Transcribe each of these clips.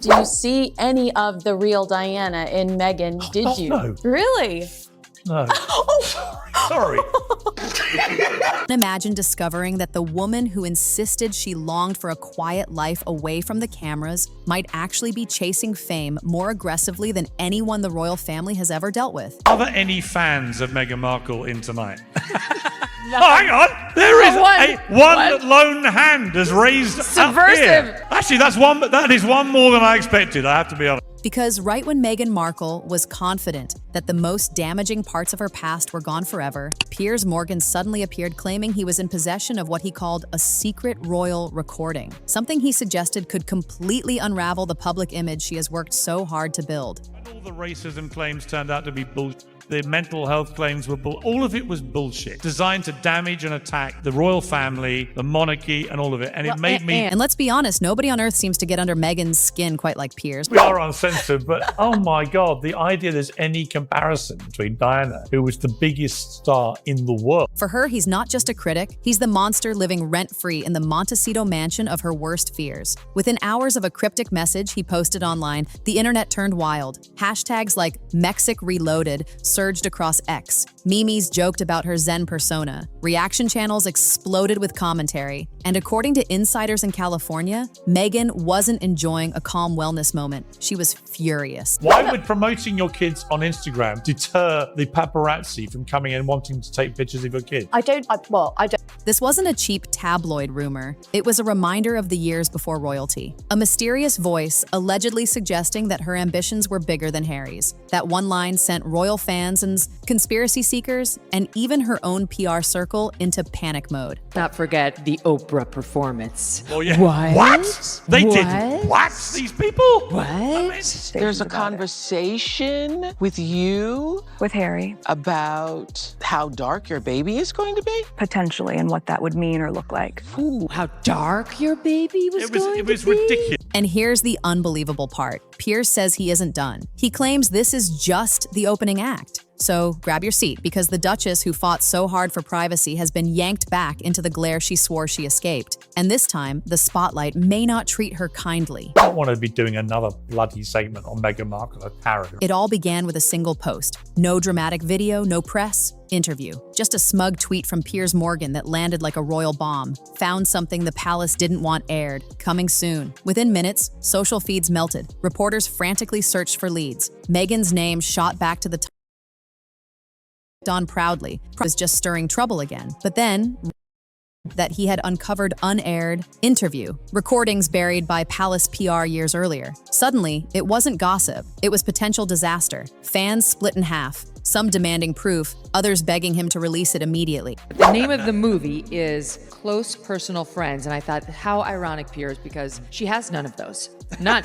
Do you see any of the real Diana in Meghan? Did you? No. Really? No. Sorry. Imagine discovering that the woman who insisted she longed for a quiet life away from the cameras might actually be chasing fame more aggressively than anyone the royal family has ever dealt with. Are there any fans of Meghan Markle in tonight? Oh, hang on. There is one lone hand has raised Subversive. Up here. Actually, that is one more than I expected, I have to be honest. Because right when Meghan Markle was confident that the most damaging parts of her past were gone forever, Piers Morgan suddenly appeared claiming he was in possession of what he called a secret royal recording, something he suggested could completely unravel the public image she has worked so hard to build. And all the racism claims turned out to be bullshit. The mental health claims were all of it was bullshit, designed to damage and attack the royal family, the monarchy, and all of it. And it made me... And let's be honest, nobody on earth seems to get under Meghan's skin quite like Piers. We are uncensored, but oh my God, the idea there's any comparison between Diana, who was the biggest star in the world. For her, he's not just a critic, he's the monster living rent-free in the Montecito mansion of her worst fears. Within hours of a cryptic message he posted online, the internet turned wild. Hashtags like Mexic Reloaded surged across X. Memes joked about her Zen persona. Reaction channels exploded with commentary. And according to insiders in California, Meghan wasn't enjoying a calm wellness moment. She was furious. Why would promoting your kids on Instagram deter the paparazzi from coming and wanting to take pictures of your kids? I don't. This wasn't a cheap tabloid rumor. It was a reminder of the years before royalty. A mysterious voice allegedly suggesting that her ambitions were bigger than Harry's. That one line sent royal fans and conspiracy seekers, and even her own PR circle into panic mode. Not forget the Oprah performance. Oh, yeah. What? They What? did what? These people? What? There's a conversation with you with Harry, about how dark your baby is going to be? potentially, and what that would mean or look like. Ooh, how dark your baby was going It was to be? ridiculous. And here's the unbelievable part. Piers says he isn't done. He claims this is just the opening act. So grab your seat, because the Duchess, who fought so hard for privacy, has been yanked back into the glare she swore she escaped. And this time, the spotlight may not treat her kindly. I don't want to be doing another bloody segment on Meghan Markle, a parrot. It all began with a single post. No dramatic video, no press, interview. Just a smug tweet from Piers Morgan that landed like a royal bomb. Found something the palace didn't want aired. Coming soon. Within minutes, social feeds melted. Reporters frantically searched for leads. Meghan's name shot back to the top. On proudly, was just stirring trouble again. But then, that he had uncovered unaired interview recordings buried by palace PR years earlier. Suddenly, it wasn't gossip, it was potential disaster. Fans split in half, some demanding proof, others begging him to release it immediately. The name of the movie is Close Personal Friends, and I thought, how ironic, Piers, because she has none of those. None.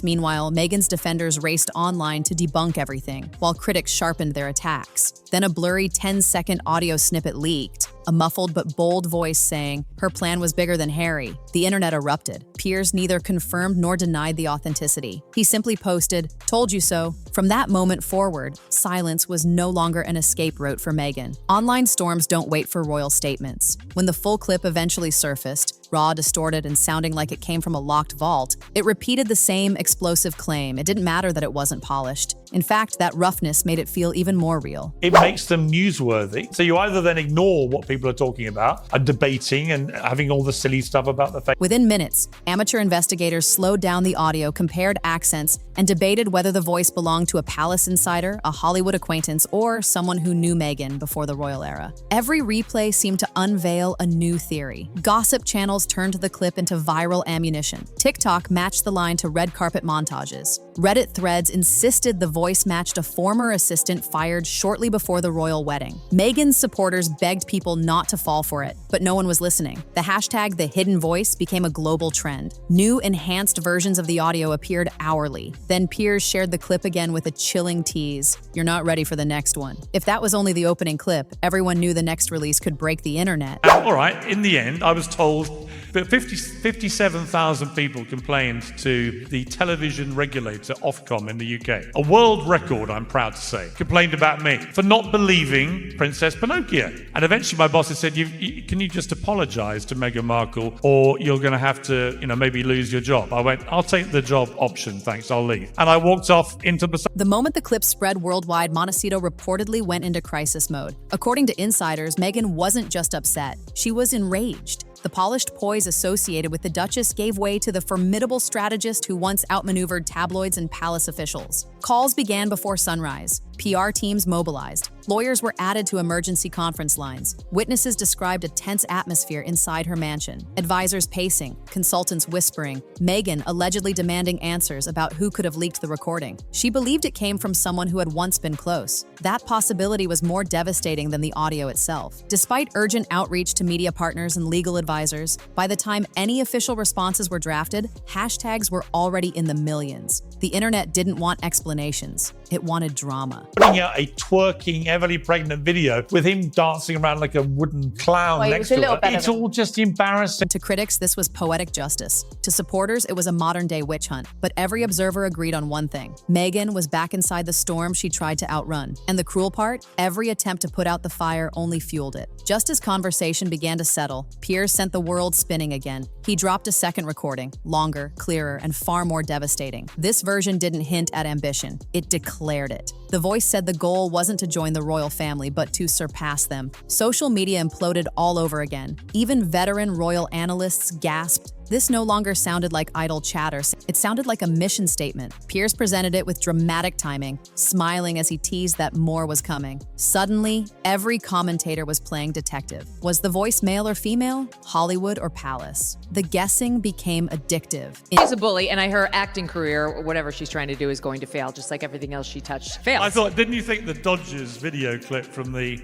Meanwhile, Meghan's defenders raced online to debunk everything, while critics sharpened their attacks. Then a blurry 10-second audio snippet leaked, a muffled but bold voice saying her plan was bigger than Harry. The internet erupted. Piers neither confirmed nor denied the authenticity. He simply posted, "Told you so." From that moment forward, silence was no longer an escape route for Meghan. Online storms don't wait for royal statements. When the full clip eventually surfaced, raw, distorted, and sounding like it came from a locked vault, it repeated the same explosive claim. It didn't matter that it wasn't polished. In fact, that roughness made it feel even more real. It makes them newsworthy. So you either then ignore what people are talking about and debating and having all the silly stuff about the fake. Within minutes, amateur investigators slowed down the audio, compared accents, and debated whether the voice belonged to a palace insider, a Hollywood acquaintance, or someone who knew Meghan before the royal era. Every replay seemed to unveil a new theory. Gossip channels turned the clip into viral ammunition. TikTok matched the line to red carpet montages. Reddit threads insisted the voice matched a former assistant fired shortly before the royal wedding. Meghan's supporters begged people not to fall for it, but no one was listening. The hashtag The Hidden Voice became a global trend. New enhanced versions of the audio appeared hourly. Then Piers shared the clip again with a chilling tease. "You're not ready for the next one." If that was only the opening clip, everyone knew the next release could break the internet. All right, in the end, I was told But 57,000 people complained to the television regulator, Ofcom, in the UK. A world record, I'm proud to say, complained about me for not believing Princess Pinocchio. And eventually my boss had said, can you just apologise to Meghan Markle, or you're going to have to, maybe lose your job. I went, I'll take the job option, thanks, I'll leave. And I walked off into the moment the clip spread worldwide, Montecito reportedly went into crisis mode. According to insiders, Meghan wasn't just upset, she was enraged. The polished poise associated with the Duchess gave way to the formidable strategist who once outmaneuvered tabloids and palace officials. Calls began before sunrise. PR teams mobilized. Lawyers were added to emergency conference lines. Witnesses described a tense atmosphere inside her mansion. Advisors pacing, consultants whispering, Meghan allegedly demanding answers about who could have leaked the recording. She believed it came from someone who had once been close. That possibility was more devastating than the audio itself. Despite urgent outreach to media partners and legal advisors, by the time any official responses were drafted, hashtags were already in the millions. The internet didn't want explanations. It wanted drama. Putting out a twerking, heavily pregnant video with him dancing around like a wooden clown next to her. It's all just embarrassing. To critics, this was poetic justice. To supporters, it was a modern-day witch hunt. But every observer agreed on one thing. Meghan was back inside the storm she tried to outrun. And the cruel part? Every attempt to put out the fire only fueled it. Just as conversation began to settle, Piers sent the world spinning again. He dropped a second recording, longer, clearer, and far more devastating. This version didn't hint at ambition. It declared it. The voice said the goal wasn't to join the royal family, but to surpass them. Social media imploded all over again. Even veteran royal analysts gasped. This no longer sounded like idle chatter. It sounded like a mission statement. Piers presented it with dramatic timing, smiling as he teased that more was coming. Suddenly, every commentator was playing detective. Was the voice male or female? Hollywood or palace? The guessing became addictive. She's a bully, and her acting career, or whatever she's trying to do, is going to fail, just like everything else she touched fails. I thought, didn't you think the Dodgers video clip from their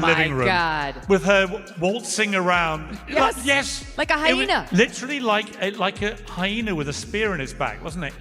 living room, God, with her waltzing around? Yes, yes, like a hyena. Literally like a hyena with a spear in its back, wasn't it?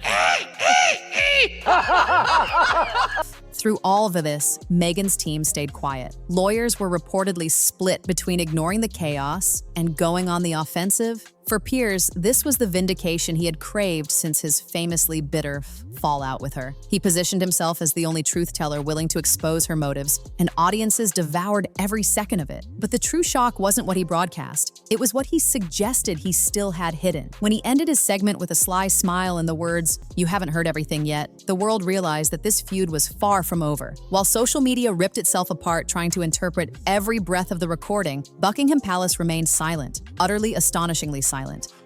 Through all of this, Meghan's team stayed quiet. Lawyers were reportedly split between ignoring the chaos and going on the offensive. For Piers, this was the vindication he had craved since his famously bitter fallout with her. He positioned himself as the only truth-teller willing to expose her motives, and audiences devoured every second of it. But the true shock wasn't what he broadcast. It was what he suggested he still had hidden. When he ended his segment with a sly smile and the words, "You haven't heard everything yet," the world realized that this feud was far from over. While social media ripped itself apart trying to interpret every breath of the recording, Buckingham Palace remained silent, utterly astonishingly silent.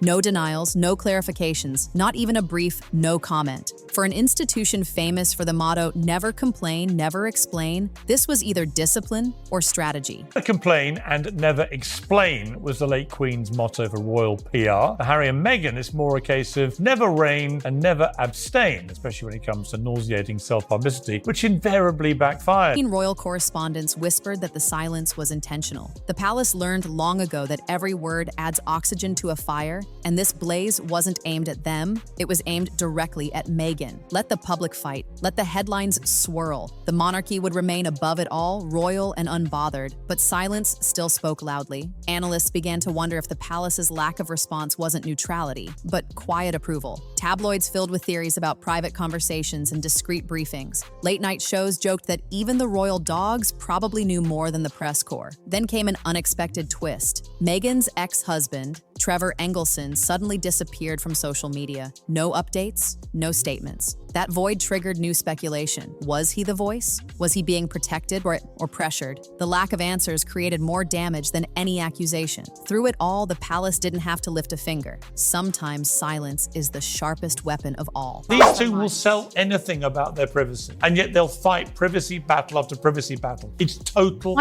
No denials, no clarifications, not even a brief no comment. For an institution famous for the motto, never complain, never explain, this was either discipline or strategy. Never complain and never explain was the late Queen's motto for royal PR. For Harry and Meghan, it's more a case of never reign and never abstain, especially when it comes to nauseating self-publicity, which invariably backfired. Royal correspondents whispered that the silence was intentional. The palace learned long ago that every word adds oxygen to a fire, and this blaze wasn't aimed at them, it was aimed directly at Meghan. Let the public fight. Let the headlines swirl. The monarchy would remain above it all, royal and unbothered, but silence still spoke loudly. Analysts began to wonder if the palace's lack of response wasn't neutrality, but quiet approval. Tabloids filled with theories about private conversations and discreet briefings. Late-night shows joked that even the royal dogs probably knew more than the press corps. Then came an unexpected twist. Meghan's ex-husband, Trevor Engelson, suddenly disappeared from social media. No updates, no statements. That void triggered new speculation. Was he the voice? Was he being protected or pressured? The lack of answers created more damage than any accusation. Through it all, the palace didn't have to lift a finger. Sometimes silence is the sharpest weapon of all. These two will sell anything about their privacy, and yet they'll fight privacy battle after privacy battle. It's total.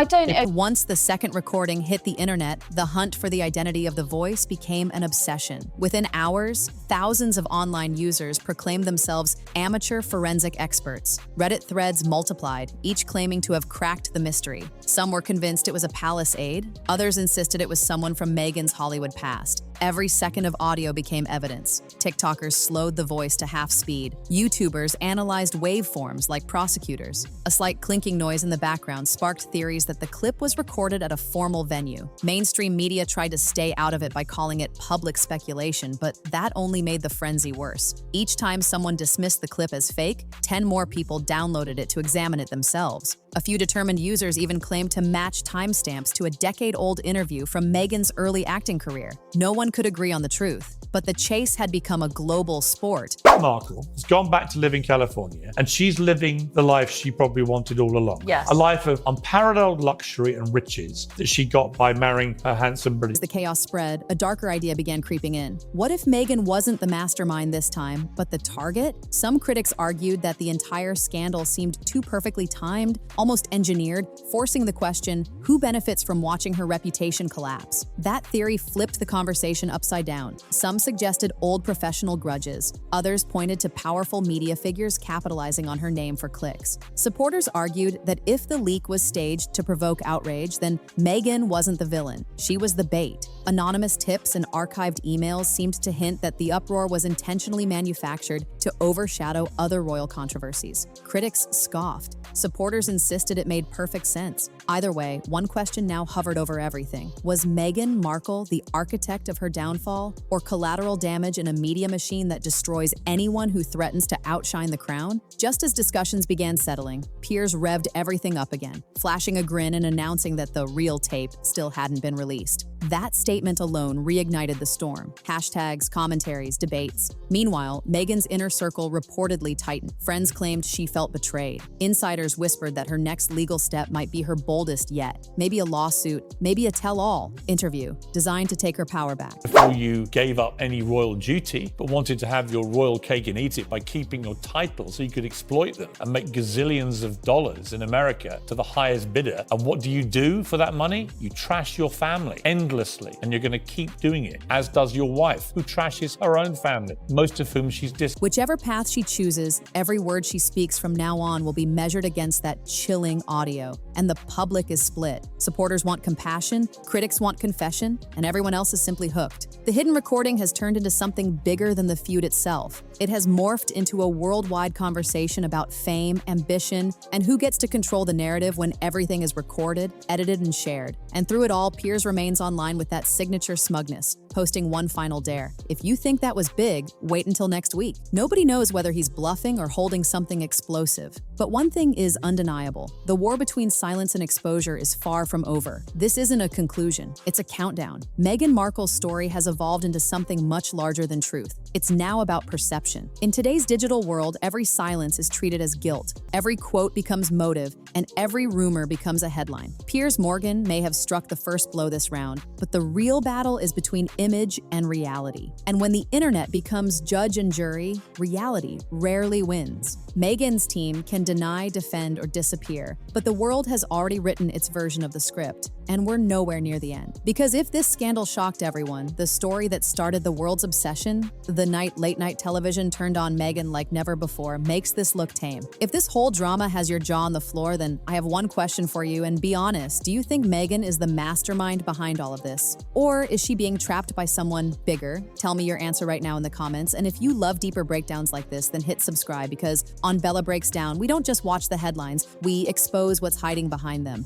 Once the second recording hit the internet, the hunt for the identity of the voice became an obsession. Within hours, thousands of online users proclaimed themselves amateur forensic experts. Reddit threads multiplied, each claiming to have cracked the mystery. Some were convinced it was a palace aide. Others insisted it was someone from Meghan's Hollywood past. Every second of audio became evidence. TikTokers slowed the voice to half speed. YouTubers analyzed waveforms like prosecutors. A slight clinking noise in the background sparked theories that the clip was recorded at a formal venue. Mainstream media tried to stay out of it by calling it public speculation, but that only made the frenzy worse. Each time someone dismissed the clip as fake, 10 more people downloaded it to examine it themselves. A few determined users even claimed to match timestamps to a decade-old interview from Meghan's early acting career. No one could agree on the truth, but the chase had become a global sport. Markle has gone back to live in California, and she's living the life she probably wanted all along. Yes. A life of unparalleled luxury and riches that she got by marrying her handsome British. As the chaos spread, a darker idea began creeping in. What if Meghan wasn't the mastermind this time, but the target? Some critics argued that the entire scandal seemed too perfectly timed, almost engineered, forcing the question, who benefits from watching her reputation collapse? That theory flipped the conversation upside down. Some suggested old professional grudges. Others pointed to powerful media figures capitalizing on her name for clicks. Supporters argued that if the leak was staged to provoke outrage, then Meghan wasn't the villain. She was the bait. Anonymous tips and archived emails seemed to hint that the uproar was intentionally manufactured to overshadow other royal controversies. Critics scoffed. Supporters insisted it made perfect sense. Either way, one question now hovered over everything. Was Meghan Markle the architect of her downfall, or collateral damage in a media machine that destroys anyone who threatens to outshine the crown? Just as discussions began settling, Piers revved everything up again, flashing a grin and announcing that the real tape still hadn't been released. That statement alone reignited the storm. Hashtags, commentaries, debates. Meanwhile, Meghan's inner circle reportedly tightened. Friends claimed she felt betrayed. Insiders whispered that her next legal step might be her boldest yet. Maybe a lawsuit, maybe a tell-all interview designed to take her power back. Before you gave up any royal duty, but wanted to have your royal cake and eat it by keeping your title so you could exploit them and make gazillions of dollars in America to the highest bidder. And what do for that money? You trash your family endlessly, and you're going to keep doing it, as does your wife, who trashes her own family, most of whom she's Whichever path she chooses, every word she speaks from now on will be measured against that chilling audio, and the public is split. Supporters want compassion, critics want confession, and everyone else is simply hooked. The hidden recording has turned into something bigger than the feud itself. It has morphed into a worldwide conversation about fame, ambition, and who gets to control the narrative when everything is recorded, edited, and shared. And through it all, Piers remains online with that signature smugness, posting one final dare. If you think that was big, wait until next week. Nobody knows whether he's bluffing or holding something explosive. But one thing is undeniable. The war between silence and exposure is far from over. This isn't a conclusion, it's a countdown. Meghan Markle's story has evolved into something much larger than truth. It's now about perception. In today's digital world, every silence is treated as guilt. Every quote becomes motive, and every rumor becomes a headline. Piers Morgan may have struck the first blow this round, but the real battle is between image and reality. And when the internet becomes judge and jury, reality rarely wins. Meghan's team can deny, defend, or disappear, but the world has already written its version of the script, and we're nowhere near the end. Because if this scandal shocked everyone, the story that started the world's obsession, the night late-night television turned on Meghan like never before, makes this look tame. If this whole drama has your jaw on the floor, then I have one question for you, and be honest, do you think Meghan is the mastermind behind all of this? Or is she being trapped by someone bigger? Tell me your answer right now in the comments, and if you love deeper breakdowns like this, then hit subscribe, because on Bella Breaks Down, we don't just watch the headlines, we expose what's hiding behind them.